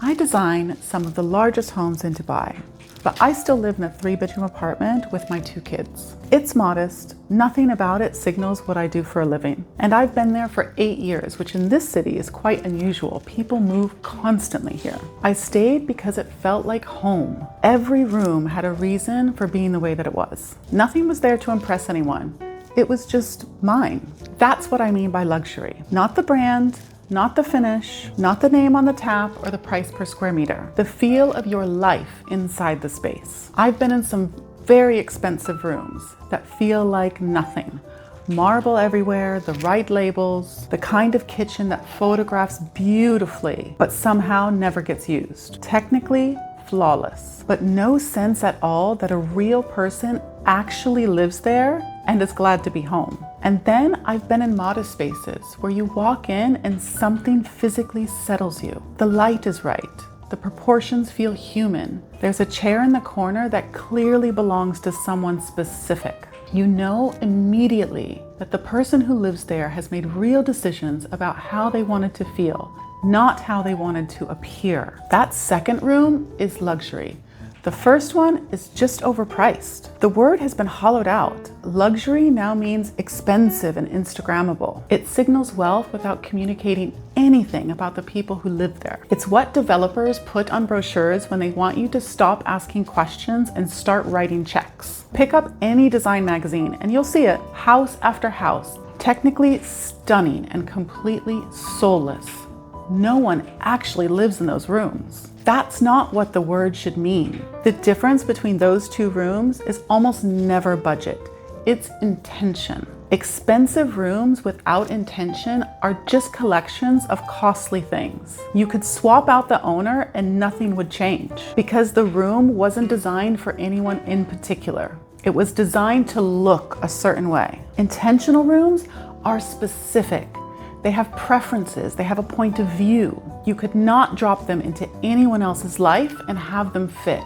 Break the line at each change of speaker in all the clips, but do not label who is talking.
I design some of the largest homes in Dubai, but I still live in a 3-bedroom apartment with my 2 kids. It's modest, nothing about it signals what I do for a living. And I've been there for 8 years, which in this city is quite unusual. People move constantly here. I stayed because it felt like home. Every room had a reason for being the way that it was. Nothing was there to impress anyone. It was just mine. That's what I mean by luxury. Not the brand, not the finish, not the name on the tap or the price per square meter. The feel of your life inside the space. I've been in some very expensive rooms that feel like nothing. Marble everywhere, the right labels, the kind of kitchen that photographs beautifully, but somehow never gets used. Technically flawless, but no sense at all that a real person actually lives there and is glad to be home. And then I've been in modest spaces where you walk in and something physically settles you. The light is right. The proportions feel human. There's a chair in the corner that clearly belongs to someone specific. You know immediately that the person who lives there has made real decisions about how they wanted to feel, not how they wanted to appear. That second room is luxury. The first one is just overpriced. The word has been hollowed out. Luxury now means expensive and Instagrammable. It signals wealth without communicating anything about the people who live there. It's what developers put on brochures when they want you to stop asking questions and start writing checks. Pick up any design magazine and you'll see it, house after house, technically stunning and completely soulless. No one actually lives in those rooms. That's not what the word should mean. The difference between those 2 rooms is almost never budget. It's intention. Expensive rooms without intention are just collections of costly things. You could swap out the owner and nothing would change because the room wasn't designed for anyone in particular. It was designed to look a certain way. Intentional rooms are specific. They have preferences, they have a point of view. You could not drop them into anyone else's life and have them fit.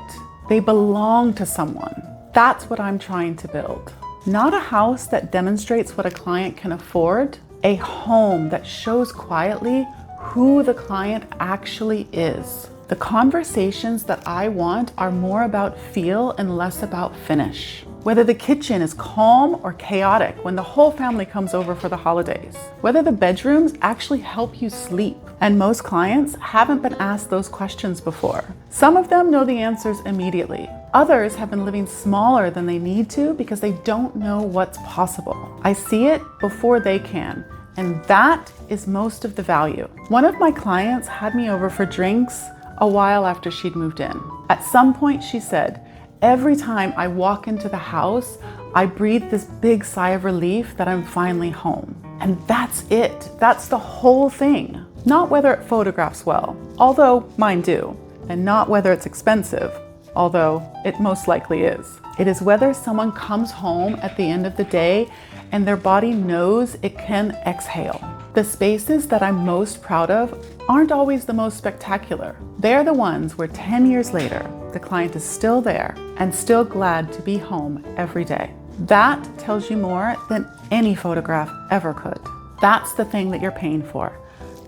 They belong to someone. That's what I'm trying to build. Not a house that demonstrates what a client can afford, a home that shows quietly who the client actually is. The conversations that I want are more about feel and less about finish. Whether the kitchen is calm or chaotic when the whole family comes over for the holidays. Whether the bedrooms actually help you sleep. And most clients haven't been asked those questions before. Some of them know the answers immediately. Others have been living smaller than they need to because they don't know what's possible. I see it before they can. And that is most of the value. One of my clients had me over for drinks a while after she'd moved in. At some point she said, "Every time I walk into the house, I breathe this big sigh of relief that I'm finally home." And that's it. That's the whole thing. Not whether it photographs well, although mine do, and not whether it's expensive, although it most likely is. It is whether someone comes home at the end of the day and their body knows it can exhale. The spaces that I'm most proud of aren't always the most spectacular. They're the ones where 10 years later, the client is still there and still glad to be home every day. That tells you more than any photograph ever could. That's the thing that you're paying for.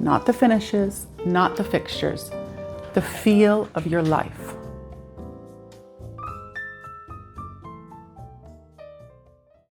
Not the finishes, not the fixtures, the feel of your life.